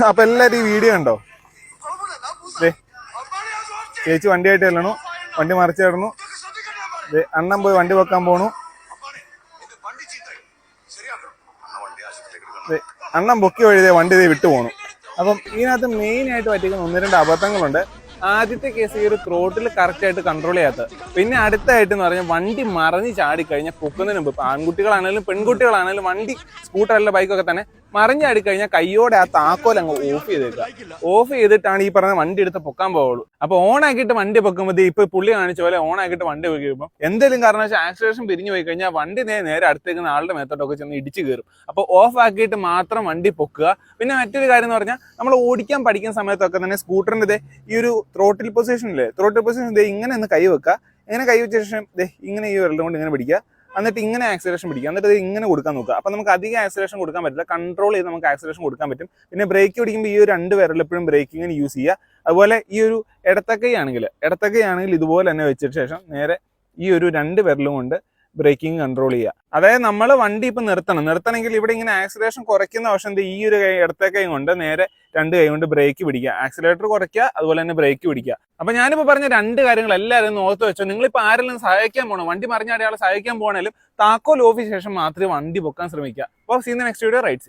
അപ്പൊ എല്ലാരും ഈ വീഡിയോ ഉണ്ടോ? ചേച്ചി വണ്ടിയായിട്ട് ചെല്ലണു, വണ്ടി മറിച്ച് കിടന്നു. അണ്ണൻ പോയി വണ്ടി വെക്കാൻ പോണു. അണ്ണൻ പൊക്കി വഴി വണ്ടി വിട്ടു പോണു. അപ്പം ഇതിനകത്ത് മെയിൻ ആയിട്ട് പറ്റിക്കുന്ന 1-2 അബദ്ധങ്ങളുണ്ട്. ആദ്യത്തെ കേസ് ഈ ഒരു ത്രോട്ടിൽ കറക്റ്റ് ആയിട്ട് കൺട്രോൾ ചെയ്യാത്തത്. പിന്നെ അടുത്തായിട്ട് എന്ന് പറഞ്ഞാൽ വണ്ടി മറിഞ്ഞ് ചാടിക്കഴിഞ്ഞാൽ പൊക്കുന്നതിന് മുമ്പ് ഇപ്പൊ ആൺകുട്ടികളാണെങ്കിലും പെൺകുട്ടികളാണെങ്കിലും വണ്ടി സ്കൂട്ടറല്ല ബൈക്കൊക്കെ തന്നെ മറിഞ്ഞാടി കഴിഞ്ഞാൽ കയ്യോടെ ആ താക്കോൽ അങ്ങ് ഓഫ് ചെയ്തേക്കുക. ഓഫ് ചെയ്തിട്ടാണ് ഈ പറഞ്ഞ വണ്ടി എടുത്ത് പൊക്കാൻ പോവുള്ളൂ. അപ്പൊ ഓൺ ആക്കിയിട്ട് വണ്ടി പൊക്കുമ്പോൾ ഇപ്പൊ പുള്ളി കാണിച്ച പോലെ ഓൺ ആക്കിയിട്ട് വണ്ടി പൊക്കുമ്പോൾ എന്തെങ്കിലും കാരണവശാൽ ആക്സിലേഷൻ പിരിഞ്ഞു പോയി കഴിഞ്ഞാൽ വണ്ടി നേരെ അടുത്തേക്കുന്ന ആളുടെ മേത്തോട്ടൊക്കെ ചെന്ന് ഇടിച്ചു കയറും. അപ്പൊ ഓഫ് ആക്കിയിട്ട് മാത്രം വണ്ടി പൊക്കുക. പിന്നെ മറ്റൊരു കാര്യം എന്ന് പറഞ്ഞാൽ നമ്മൾ ഓടിക്കാൻ പഠിക്കുന്ന സമയത്തൊക്കെ തന്നെ സ്കൂട്ടറിന്റെ ഈ ഒരു ത്രോട്ടിൽ പൊസിഷനില്ലേ, ത്രോട്ടിൽ പൊസിഷൻ ഇങ്ങനെ ഒന്ന് കൈ വെക്കുക. ഇങ്ങനെ കൈ വെച്ച ശേഷം ഇങ്ങനെ ഈ വിരൽ കൊണ്ട് ഇങ്ങനെ പിടിക്കുക. എന്നിട്ട് ഇങ്ങനെ ആക്സിലേഷൻ പിടിക്കുക. എന്നിട്ട് ഇങ്ങനെ കൊടുക്കാൻ നോക്കുക. അപ്പൊ നമുക്ക് അധികം ആക്സിലേഷൻ കൊടുക്കാൻ പറ്റില്ല, കൺട്രോൾ ചെയ്ത് നമുക്ക് ആക്സിലേഷൻ കൊടുക്കാൻ പറ്റും. പിന്നെ ബ്രേക്ക് പിടിക്കുമ്പോൾ ഈ ഒരു 2 വിരൽ എപ്പോഴും ബ്രേക്കിങ്ങിന് യൂസ് ചെയ്യുക. അതുപോലെ ഈ ഒരു ഇടത്തക്കൈ ആണെങ്കിൽ ഇതുപോലെ തന്നെ വെച്ചിട്ട് ശേഷം നേരെ ഈ ഒരു 2 വിരലും കൊണ്ട് ബ്രേക്കിംഗ് കൺട്രോൾ ചെയ്യുക. അതായത് നമ്മൾ വണ്ടി ഇപ്പൊ നിർത്തണമെങ്കിൽ ഇവിടെ ഇങ്ങനെ ആക്സിലേഷൻ കുറയ്ക്കുന്ന വശം ഈ ഒരു ഇടത്തെ കൈ കൊണ്ട് നേരെ 2 കൈ കൊണ്ട് ബ്രേക്ക് പിടിക്കുക, ആക്സിലേറ്റർ കുറയ്ക്കുക, അതുപോലെ തന്നെ ബ്രേക്ക് പിടിക്കുക. അപ്പൊ ഞാനിപ്പോ പറഞ്ഞ 2 കാര്യങ്ങൾ എല്ലാവരും ഓർത്ത് വെച്ചോ. നിങ്ങളിപ്പോ ആരെങ്കിലും സഹായിക്കാൻ പോകണം, വണ്ടി മറിഞ്ഞാടിയാളെ സഹായിക്കാൻ പോകണേലും താക്കോൽ ഓഫ് ശേഷം മാത്രമേ വണ്ടി പൊക്കാൻ ശ്രമിക്കുക. അപ്പോൾ സീൻ നെക്സ്റ്റ് വീഡിയോ റൈറ്റ്.